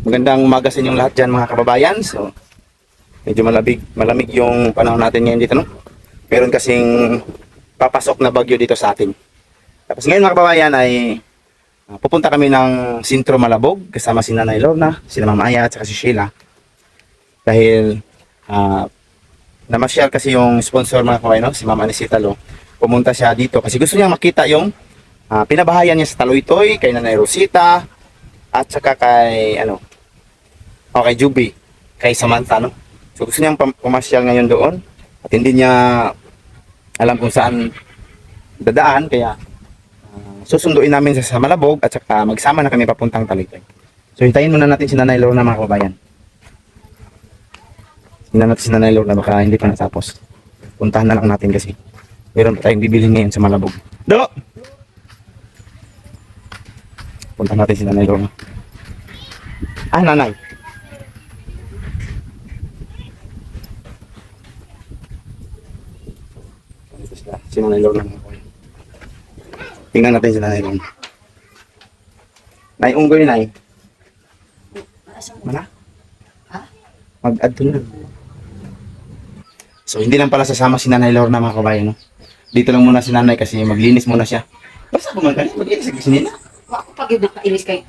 Magandang umaga sa inyong lahat dyan mga kababayan. So, medyo malamig yung panahon natin ngayon dito, no? Meron kasing papasok na bagyo dito sa atin. Tapos ngayon mga kababayan ay pupunta kami ng Sintro Malabog kasama si Nanay Lorna, si Ma'am Aya at saka si Sheila. Dahil namasyal kasi yung sponsor mga kababayan, no? Si Ma'am Anisita Lo. Pumunta siya dito kasi gusto niya makita yung pinabahayan niya sa Taloytoy, kay Nanay Rosita, at saka kay kay Juby, kay Samantha, no? So gusto niyang pumasyal ngayon doon at hindi niya alam kung saan dadaan, kaya susunduin namin sa Malabog at saka magsama na kami papuntang Taloytoy. So hintayin muna natin si Nanay Lorna mga kababayan. Hintayin natin si Nanay Lorna, baka hindi pa natapos. Puntahan na lang natin kasi meron pa tayong bibili ngayon sa Malabog. Do! Puntahan natin si Nanay Lorna. Nanay. Si Nanay Lorna. Tingnan natin si Nanay Lorna. Nay, unggoy, Nay. Mana? Mag-add to na. So, hindi lang pala sasama si Nanay Lorna mga kabayan, no? Dito lang muna si Nanay kasi maglinis muna siya. Basta po man mag-inis kasi nila. Ako pag yun nakailis kay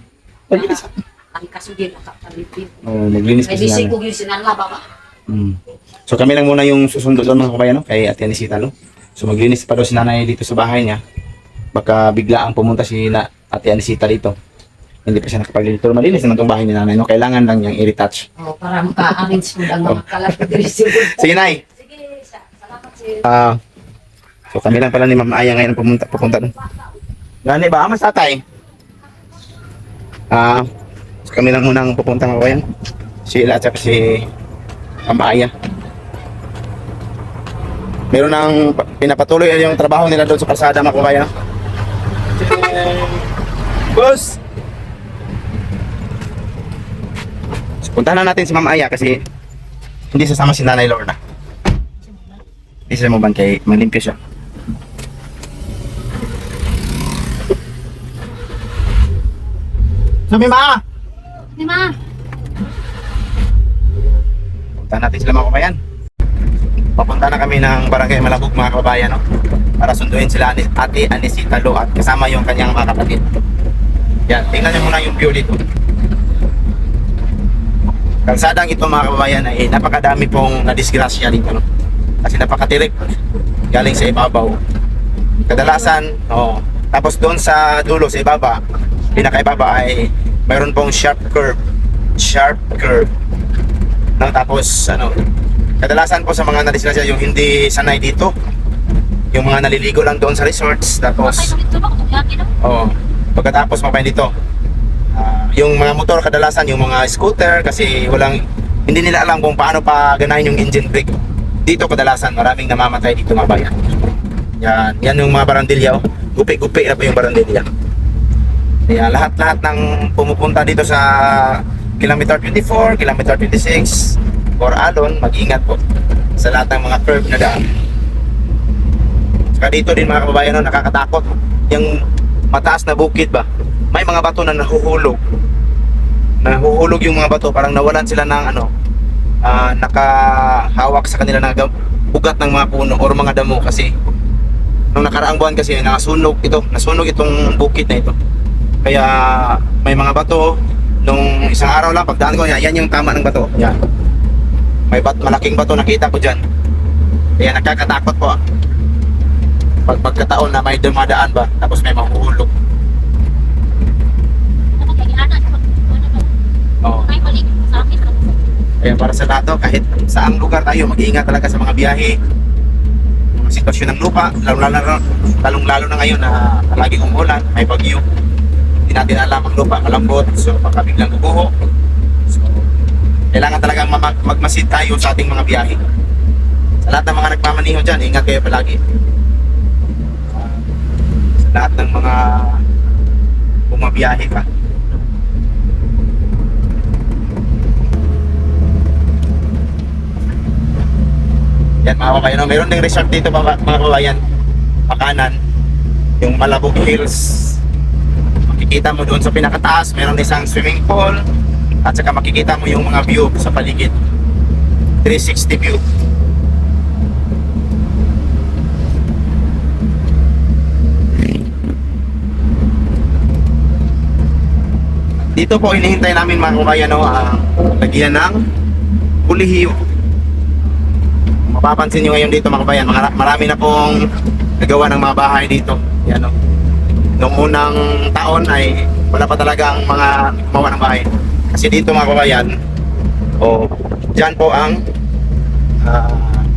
Maglinis. ang kaso din nakakalitin. Maglinis Ay kasi disig Nanay. ko yun sinanga baba. So kami lang muna yung susundo doon mga kabayan, no? Kay Ate Anisita, no? So maglinis pa daw si Nanay dito sa bahay niya. Baka bigla ang pumunta si Ate Anisita dito. Hindi pa siya nakapaglinis. Pero malinis naman itong bahay ni Nanay, no? Kailangan lang niyang i-retouch. Oh, para maka-arrange mo ang mga kalat na disig. Sige, Nay. Sige, salamat sir. So kami lang pala ni Ma'am Aya ngayon pupunta doon. Gani ba? Mas tatay? So kami lang munang pupunta mga kabayan. Sheila at saka si Ma'am Aya. Meron nang pinapatuloy yung trabaho nila doon sa kalsada mga kabayan. Boss! So, puntahan na natin si Ma'am Aya kasi hindi sasama si Nanay Lorna. Hindi siya mo kay malimpyo siya. Sabi ma! Ni ma. Puntahan natin sila mga kabayan. Papunta na kami ng Barangay Malabog mga kabayan, no? Para sunduin sila ni Ate Anisita Lo at kasama yung kanyang mga kapatid. Yan, tingnan nyo muna yung view dito. Kalsadang ito mga kababayan ay napakadami pong nadisgrasya dito, no? Kasi napakatirik galing sa ibabaw. Kadalasan, tapos doon sa dulo sa ibaba, pinakaibaba ay mayroon pong sharp curve. No, tapos kadalasan po sa mga nadisgrasya yung hindi sanay dito, yung mga naliligo lang doon sa resorts, tapos pagkatapos mapain dito yung mga motor, kadalasan yung mga scooter, kasi hindi nila alam kung paano pa ganahin yung engine brake. Dito kadalasan maraming namamatay dito mga bayan. Yan yung mga barandilya, gupi-gupi na po yung barandilya. Kaya lahat ng pumupunta dito sa kilometer 24, kilometer 26 or Alon, mag-ingat po sa lahat ng mga curve na daan. Saka dito din mga kababayan, no, nakakatakot yung mataas na bukid ba, may mga bato na nahuhulog yung mga bato, parang nawalan sila ng nakahawak sa kanila ng ugat ng mga puno or mga damo. Kasi nung nakaraang buwan kasi nasunog itong bukid na ito, kaya may mga bato. Nung isang araw lang pagdaan ko, yan yung tama ng bato, yan may malaking bato nakita ko dyan, kaya nakakatakot po pagkataon na may dumadaan ba tapos may mahuhulog. Kaya para sa lahat, kahit saang lugar tayo, mag-iingat talaga sa mga biyahe, mga sitwasyon ng lupa, lalong-lalo na ngayon na laging umulan, may bagyo. Hindi natin alam ang lupa, malambot, so baka biglang guguho. So kailangan talagang magmasid tayo sa ating mga biyahe. Sa lahat ng mga nagmamaniho dyan, ingat kayo palagi. Sa lahat ng mga bumabiyahe pa. Yan mga kabayan, no? Mayroon ding resort dito mga kabayan, pakanan, yung Malabog Hills. Makikita mo doon sa pinakataas, mayroon isang swimming pool, At saka makikita mo yung mga view sa paligid. 360 view. Dito po hinihintay namin mga kabayan no, lagyan ng kulihiyo. Mapapansin nyo ngayon dito mga kabayan, marami na pong nagawa ng mga bahay dito. Yan, no? Noong unang taon ay wala pa talagang mga gumawa ng bahay. Kasi dito mga kabayan, dyan po ang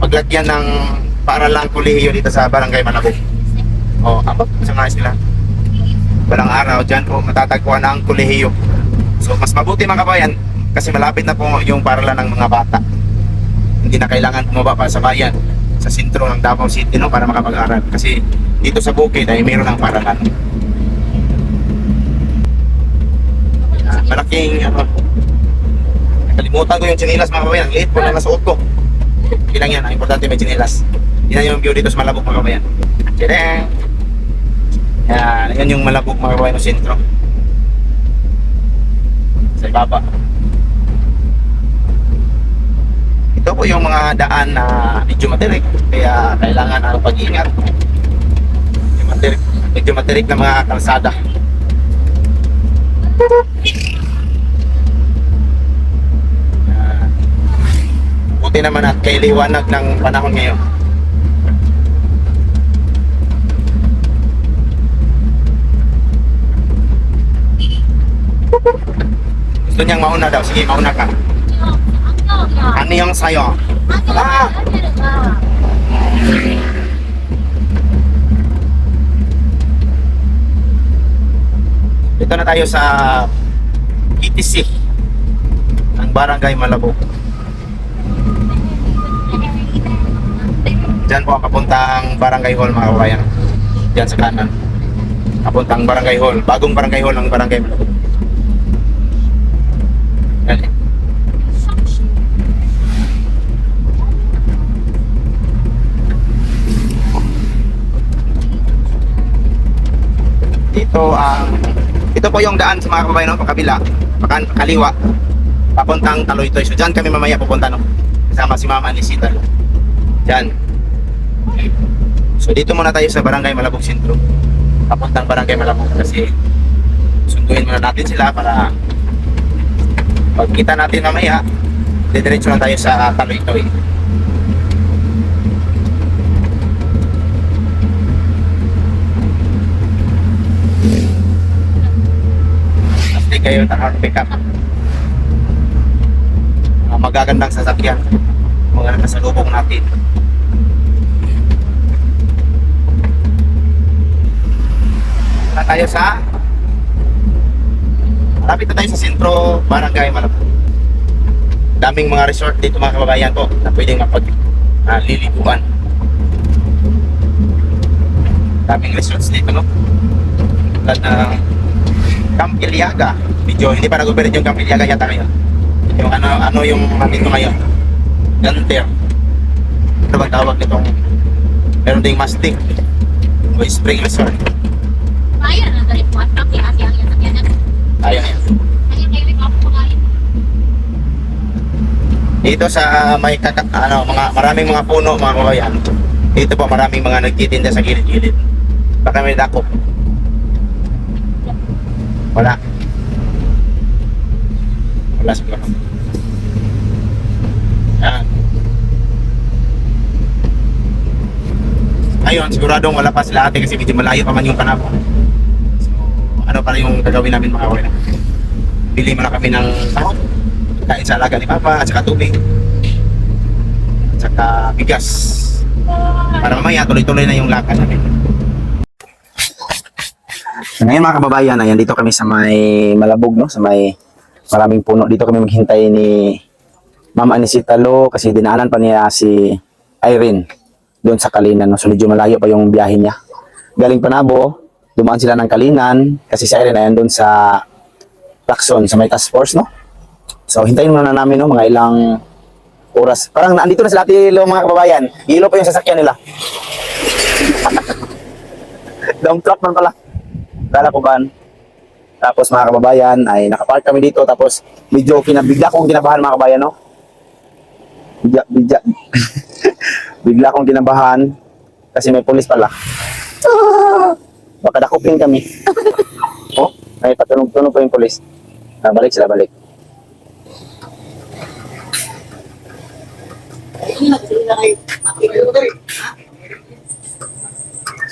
paglagyan ng paaralang kolehiyo dito sa Barangay Malabog. Abot, sa nga sila. Walang araw, dyan po matatagpuan ang kolehiyo. So mas mabuti mga kabayan, kasi malapit na po yung paaralan ng mga bata. Hindi na kailangan bumaba pa sa bayan, sa sentro ng Davao City, no, para makapag-aral. Kasi dito sa bukid ay mayroon ng paaralan. Malaking nakalimutan ko yung tsinelas mga kabayan. Ang liit po na nasuot ko. Ilang yan, ang importante may tsinelas. Yan yung view dito sa Malabog mga kabayan. Tadang! Yan yung Malabog mga kabayan ng sentro. Sa ibaba. Ito po yung mga daan na medyo matirik. Kaya kailangan pag-iingat. Medyo matirik na mga kalsada. Buti naman at kay liwanag ng panahon ngayon. Gusto niyang mauna daw. Sige, mauna ka. Ano yung sayo? Dito na tayo sa ETC ng Barangay Malabog. Diyan po ang papuntang Barangay Hall mga kabayan. Diyan sa kanan. Papuntang Barangay Hall. Bagong Barangay Hall ng Barangay Malabog. Yan. Ito po yung daan sa mga kababayan no, pakabila, kaliwa, papuntang Taloytoy. So dyan kami mamaya pupunta no, kasama si Mama Anisita. Dyan. So dito muna tayo sa Barangay Malabog Sentro, papuntang Barangay Malabog, kasi sunduin muna natin sila para pagkita natin mamaya, didiretso na tayo sa Taloytoy. Kayo naka-pick up magagandang sasakyan, mga nasalubong natin. Na tayo sa malapit na tayo sa sentro Barangay Malabog. Daming mga resort dito mga kababayan po na pwedeng liliguan. Daming resorts dito no, tulad ng Camp Iliaga. Medyo hindi pa nag-operate yung Camp Iliaga yata ngayon. Yung ano yung nandito ngayon, Ganter. Ano bang tawag nitong, meron ding Mastic o Spring Resort. Bayan na dari po at kami at yang yan. Ayan yan. Ayun kayo ako pakain. Dito sa may maraming mga puno mga kabayan. Dito po maraming mga nagtitinda sa gilid-gilid. Baka may dakop. Wala siguro. Yan. Ayun, siguradong wala pa sila ate kasi medyo malayo pa man yung kanabo. So, ano pa yung gagawin namin mga kawain? Bili muna kami ng sahot, kain sa alaga ni Papa, at saka tubig, at saka bigas. Para mamaya tuloy-tuloy na yung lakad namin. So, ngayon mga kababayan, ayan dito kami sa may Malabog, no? Sa may maraming puno. Dito kami maghintay ni Mama Anisita Lo kasi dinaanan pa niya si Irene doon sa Kalinan. No? So medyo malayo pa yung biyahe niya. Galing Panabo, dumaan sila ng Kalinan kasi si Irene ayan doon sa Lacson, sa may task force. No? So hintayin muna namin no? Mga ilang oras. Parang naandito na sila Ate Lo mga kababayan. Hilo pa yung sasakyan nila. Dump truck man pala. Dala ko ba? Tapos mga kababayan, ay nakapark kami dito. Tapos medyo bigla akong kinabahan mga kababayan, no? Bigla, bigla akong kinabahan kasi may pulis pala. Baka dakupin kami. Oh, may patunog-tunog pa yung pulis. Balik sila, balik.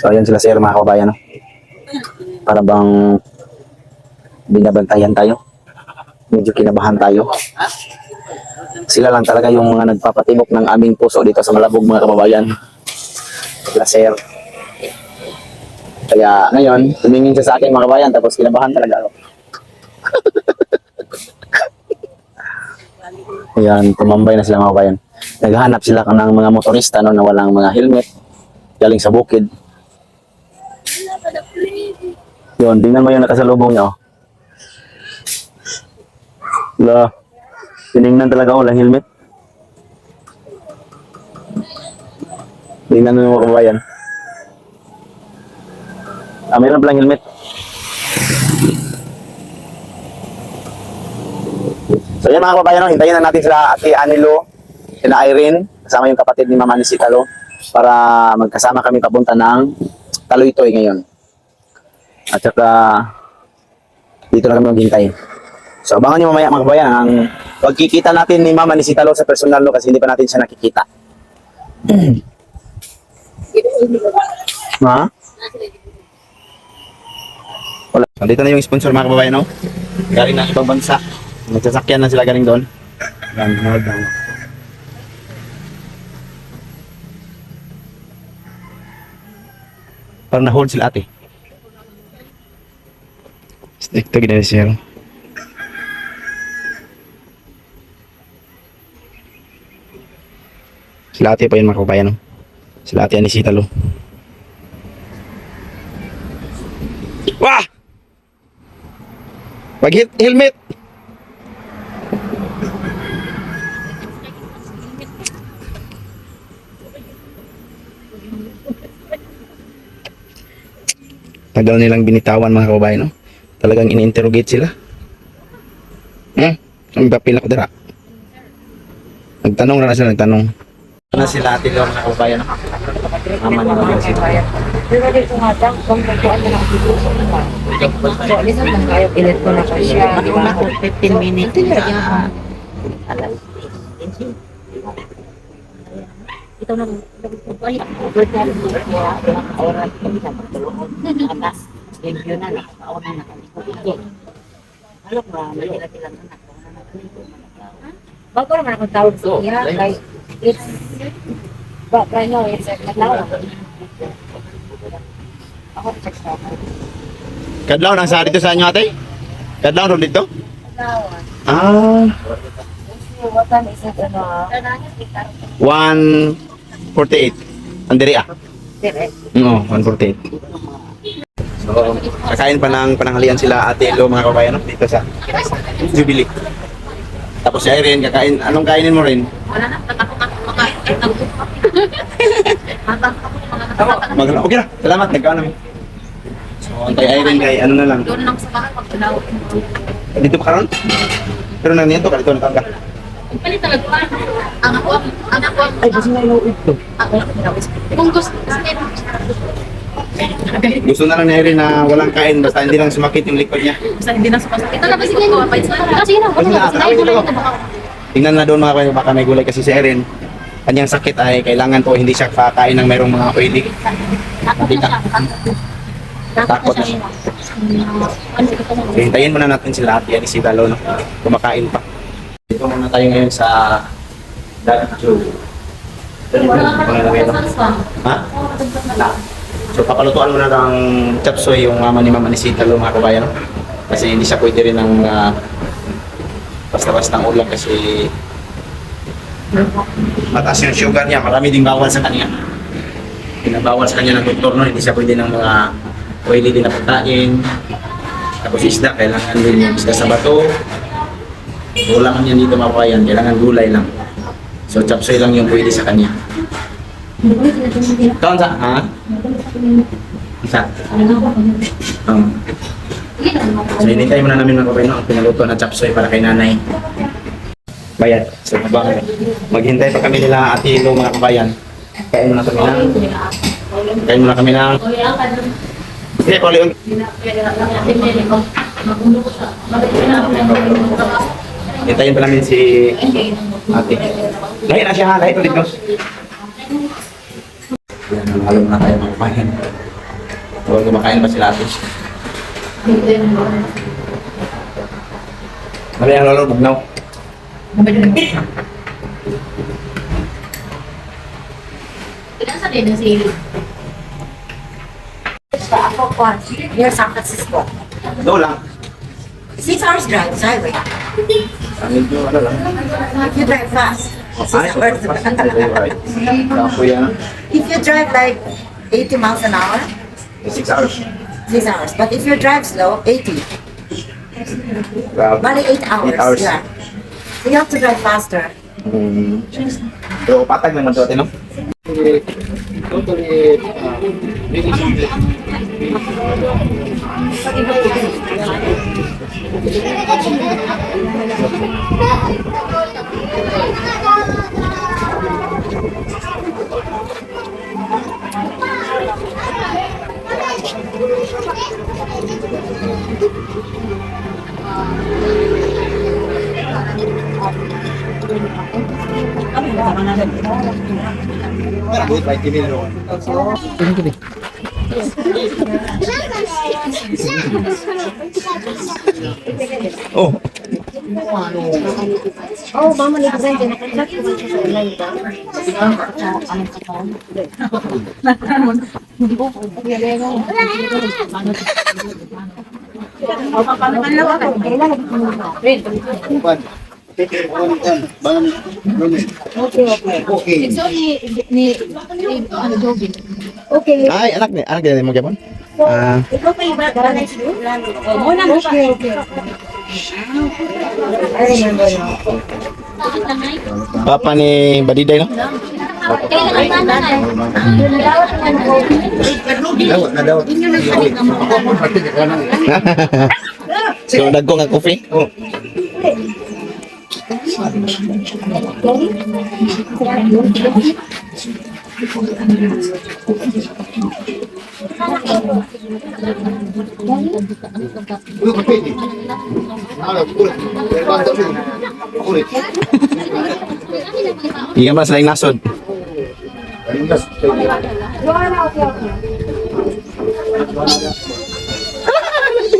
So, ayan sila sir mga kababayan, no? Para bang binabantayan tayo. Medyo kinabahan tayo. Sila lang talaga yung mga nagpapatibok ng aming puso dito sa Malabog mga kababayan. Sila sir. Kaya ngayon, tumingin siya sa akin mga kababayan tapos kinabahan talaga ako. Ayan, tumambay na sila mga kababayan. Naghahanap sila ng mga motorista no, na walang mga helmet galing sa bukid. Yun, tingnan mo yung nakasalubong niya. Oh. Wala. Tinignan talaga ako, walang helmet. Tingnan mo yung mga kababayan. Mayroon palang helmet. So yan mga kababayan, no, hintayin na natin sila Ate Anilo, sila Irene, kasama yung kapatid ni Mama ni si Talo, para magkasama kami papunta ng Taloytoy ngayon. At saka dito na kami maghintay. So abangan nyo mamaya mga kababayan ang pagkikita natin ni Mama ni si Talo sa personal no, kasi hindi pa natin siya nakikita. Ha? Wala. Dito na yung sponsor mga kababayan, no? Galing na ibang bansa. Nagsasakyan na sila galing doon. Yan, nanood lang. Parang na-hold sila ate. Stick to ginagawa siya. Sila ate pa yun mga kababayan, no? Sila ate ni si Talo. Wah! Pag-hit helmet! Tagal nilang binitawan mga kababayan, no? Talagang ini-interrogate sila. Ang papila ko dira. Nagtanong na sila, nagtanong. Ano sila ate lang mga kababayan, no? Mama ni Mama si Talo. Pero dito nga dang kung magkuhan na ng video sa mga. So, alisan lang kayo, pilit ko na kasi siya. Di ba? 15 minutes. Alam. Ito na. Good na rin niya. Ilang oras kami na magtulungan. Atas, review na, nakakauna na kami. Alam mo, malila-tila na nakauna na kami. Bago naman akong tawag sa iya, kay it's, but right now, it's a katlawa. Ako, check sa ako. Kadlaw nang sa dito sa inyo ate? Kadlaw ron dito? Katlawa. Ah, What time is it, ano? 1:48. Andiri ah. Direct. Oo, 1:48. So, kakain pa ng pananghalian sila Ate Elo mga kabayan, no? Dito sa Jubilee. Tapos si Irene, kakain. Anong kainin mo rin? Wala na. Tatakot ako makain. Okay na. Salamat. Nagkaon namin. So, antay Irene kay ano na lang. Doon lang sa bahay pag dalaw. Dito pa karon? Pero nang nito ka dito na ka. Palit talaga. Ang ako. Ay, kasi na inuwi ito. Kung gusto. Gusto na lang ni Irene na walang kain basta hindi lang sumakit yung likod niya. Basta hindi na sumasakit. Ito na ba sige? Sige na. Kasi na, tingnan na doon mga kabayan, baka may gulay kasi si Erin. Kanyang sakit ay kailangan po hindi siya kakain ng mayroong mga oily. Takot na siya. So, hintayin muna natin sila at yan si Talo, no? Kumakain pa. Dito muna tayo ngayon sa Dagjo. Ha? Wala. So papalutuan muna ng chapsoy yung mama ni Mama ni si Talo mga kabayan, no? Kasi hindi siya pwede rin ng basta-basta ulam kasi mataas yung sugar niya, marami ding bawal sa kanya. Pinabawal sa kanya ng doktor, no? Hindi siya pwede ng mga oily din na pagkain. Tapos isda, kailangan din yung isda sa bato. Ulam niya dito mga kabayan, kailangan gulay lang. So chapsoy lang yung pwede sa kanya. Kaon sa, ha? Isa. So, hinintay muna namin mga kabayan, no, ang pinaluto na chapsoy para kay nanay. Bayan. So, maghintay pa kami nila Ate Ilo, mga kabayan. Kain muna kami ng... Kain muna kami ng... Hindi, Pauli. Hintayin pa namin si Ate. Lahi na siya ha, lahi ulit ko. Yan, halo na tayo mga kabayan. Huwag kumakain pa sila Ate. Mali ang lolo, bugnaw. Ilan sa din si Ako po, near San Francisco. Ito lang. 6 hours drive, sa highway. Medyo ano lang. If you drive fast, 6 Ay, so, hours. right. Kuya, If you drive like 80 miles an hour, 6 hours. 6 hours. But if you drive slow, 80. Grabe. Bali 8 hours. 8 hours. Yeah. So you have to drive faster. Pero patag naman ito, no? Oh, Oh, mama ni design din nakaklat ko sa online ba? So ni ano jogging. Okay. ay, anak ni mo gyapon. Ah, Ikaw pa yung ba? Muna mo ba? Okay. I remember now. Bakit lang ay? papa ni Badiday, no? Kailan ang nanay? Dawat na dawat. So, dagko nga coffee. Oh. Iya mas lain nasod.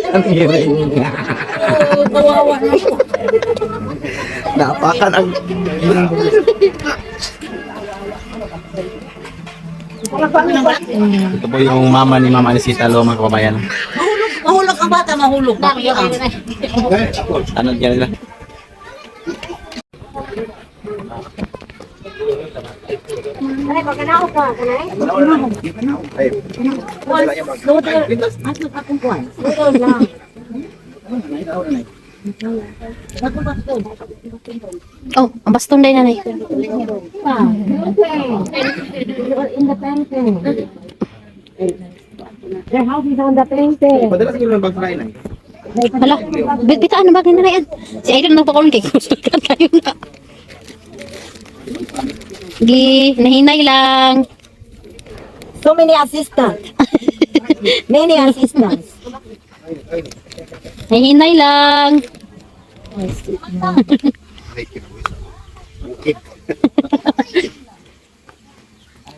Ang hiring. Napakan ang ito po yung mama ni Mama Anisita Lo, mga kababayan. Mahulog ang bata, mahulog. Ano yan nila? Ay, pagkanaw ka, kanay? Asok akong kuwan. Oh, ang baston day nanay. Their house is on the painting. Padala siguro ng pag-fry na. Hala, bitaan na bagay nanay. Si Idol nang pakulong kay kusulkan kayo na. Di, nahinay lang. So many assistants. Many assistants. Nahinay lang.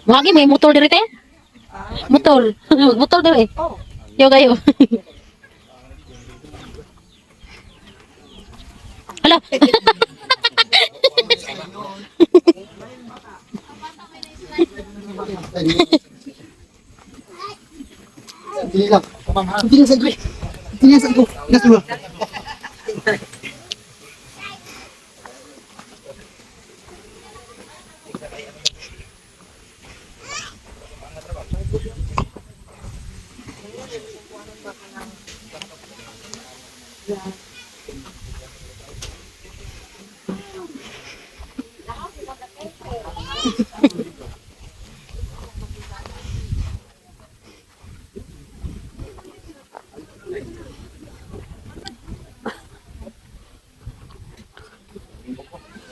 Lagi may motor diri te? Motor. Motor diri. Yo kayo. Hala. Hindi lang. Hindi lang sa gue. Hindi lang sa gue. Nasa gue.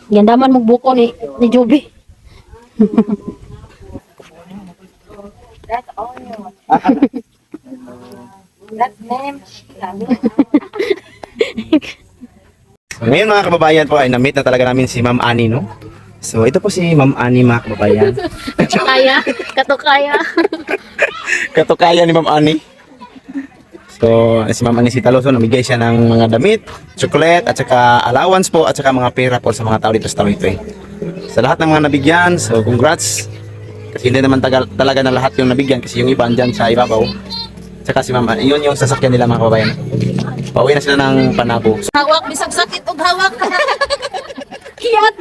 Gandaman mo buko ni Joby. That's all. That name. So, ngayon mga kababayan po ay na-meet na talaga namin si Ma'am Ani, no? So ito po si Ma'am Ani mga kababayan. Kaya, katukaya. Katukaya ni Ma'am Ani. So si Ma'am Ani si Taloso, namigay siya ng mga damit, chocolate, at saka allowance po, at saka mga pera po sa mga tao dito sa Taloytoy. Sa lahat ng mga nabigyan, so congrats. Kasi hindi naman talaga na lahat yung nabigyan, kasi yung iba andyan sa ibabaw. Tsaka si Ma'am Ani, yun yung sasakyan nila mga kababayan. Pauwi na sila ng Panabo. Hawak, bisag sakit og hawak. Kiyat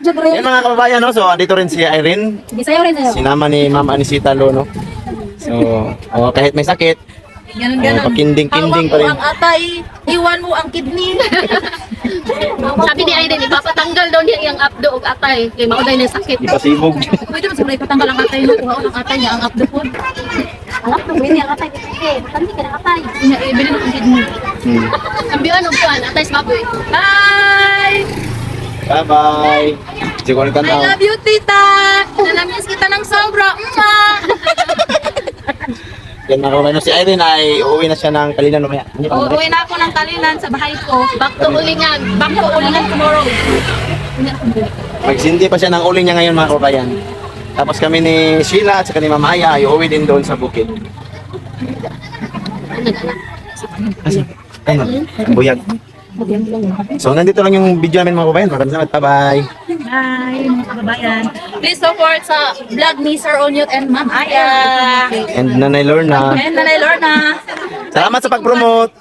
jud rin. Yan mga kababayan, no? So andito rin si Irene, Sige sayo rin sayo. sinama ni Ma'am Anisita Lo, no? So kahit may sakit, pakinding-kinding pa rin. Ang atay, iwan mo ang kidney. Sabi ni Aiden, ipapatanggal daw niya yung abdo og atay. Kay mauday na sakit. Ipasibog. Pwede mo siguro ipatanggal ang atay no, kuha ang atay niya ang abdo po. Alam mo, hindi ang atay. Matandi ka ng atay. Ibili mo ang kidney. Kambiwan og kuan, atay sa baboy. Bye! Bye-bye. Siguro ka I love you, tita! Nalamiss kita ng sobra. Yan mga kababayan, no? Si Irene ay uuwi na siya ng Kalinan mamaya. Hindi pa naman. Uuwi na ako ng Kalinan sa bahay ko. Back to Ulingan. Back to Ulingan tomorrow. Magsindi pa siya ng uling niya ngayon mga kababayan. Tapos kami ni Sheila at saka ni Mama Aya ay uuwi din doon sa bukid. Ano? Buyag. So nandito lang yung video namin mga kababayan. Maraming salamat. Bye-bye. Hi, mga kababayan. Please support sa vlog ni Sir Onyot and Ma'am Aya. And Nanay Lorna. And Nanay Lorna. Salamat sa pag-promote.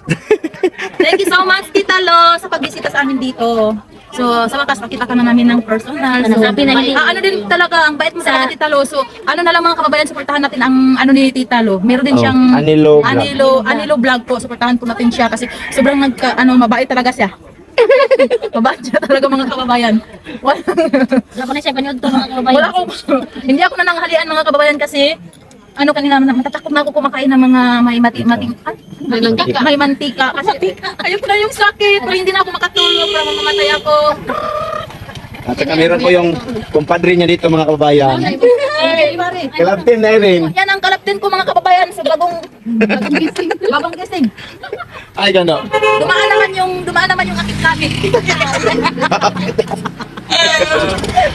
Thank you so much, Tita Lo, sa pagbisita sa amin dito. So, sa wakas, makita ka na namin ng personal. So, ano din talaga, ang bait mo talaga, Tita Lo. So, ano na lang mga kababayan, supportahan natin ang ano ni Tita Lo. Meron din Oh, siyang Anilo Vlog. Anilo Vlog po. Supportahan po natin siya kasi sobrang mabait talaga siya. Mabait siya talaga mga kababayan. Wala ko na siya panood to mga kababayan. Hindi ako nananghalian mga kababayan kasi ano kanina matatakot na ako kumakain ng mga may may mantika kasi ayoko na yung sakit pero hindi na ako makatulog para mamamatay ako. At saka meron po yung kumpadre niya dito mga kababayan. Kalaptin na Irene. Yan ang kalaptin ko mga kababayan sa bagong gising. Ay gano. Dumaan naman yung akit namin.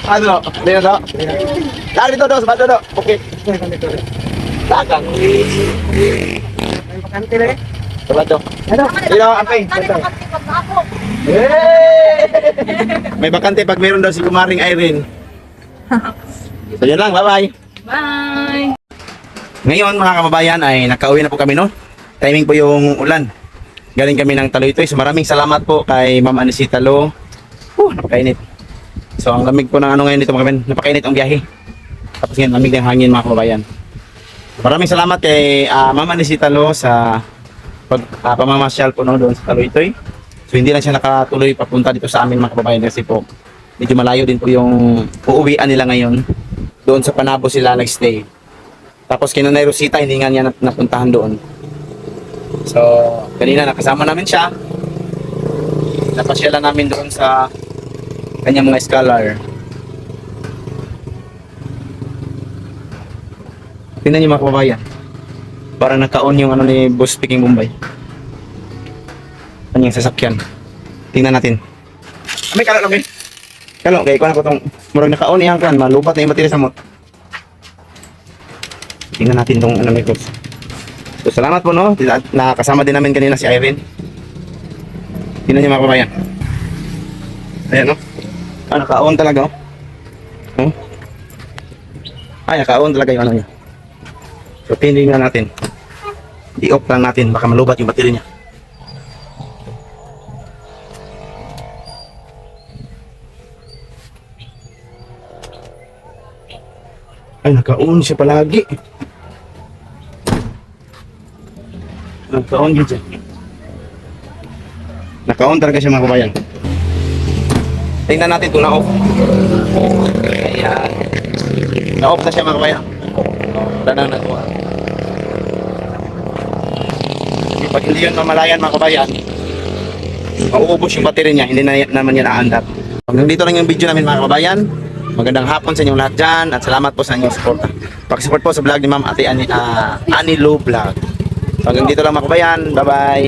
Ano? Dito daw. Dito daw, sa daw. Okay. Takang. May bakante rin. Sabat daw. Dito, apay. May bakante pag meron daw si Kumaring Irene. So yan lang, bye-bye. Bye. Ngayon mga kababayan ay nakauwi na po kami no. Timing po yung ulan. Galing kami ng Taloytoy. So maraming salamat po kay Ma'am Anisita Lo. Napakainit. So ang lamig po ng ano ngayon dito mga kababayan. Napakainit ang biyahe. Tapos ngayon lamig ng hangin mga kababayan. Maraming salamat kay Ma'am Anisita Lo sa pamamasyal po no, doon sa Taloytoy. So hindi lang siya nakatuloy papunta dito sa amin mga kababayan kasi po medyo malayo din po yung uuwian nila ngayon. Doon sa Panabo sila nagstay. Tapos kina Nanay Rosita hindi nga niya napuntahan doon. So kanina nakasama namin siya. Napasyalan namin doon sa kanyang mga scholar. Tingnan niyo mga kababayan. Parang naka-on yung ano ni Boss Speaking Bombay. Kanyang sasakyan. Tingnan natin. May kalok lang eh. Kalok, kaya ko na po itong murag naka-on iyang kan. Malubat na yung baterya sa mot. Tingnan natin itong ano ni Boss. So salamat po no. Nakasama din namin kanina si Irene. Tingnan niyo mga kababayan. Ayan no. Naka-on talaga oh. Ay, naka-on talaga yung ano niya. So tingnan natin. I-off lang natin baka malubat yung baterya niya. Ay, naka-on siya palagi. Naka-on yun siya. Naka-on talaga siya mga kabayan. Tingnan natin kung na-off. Ayan. Na-off na siya mga kabayan. Wala na nakuha. Pag hindi yun mamalayan mga kabayan, mauubos yung battery niya, hindi na naman yan aandar. Hanggang dito lang yung video namin mga kababayan. Magandang hapon sa inyong lahat dyan at salamat po sa inyong suporta. Pakisupport po sa vlog ni Ma'am Ate Ani Lou Vlog. So hanggang dito lang mga kababayan. Bye bye.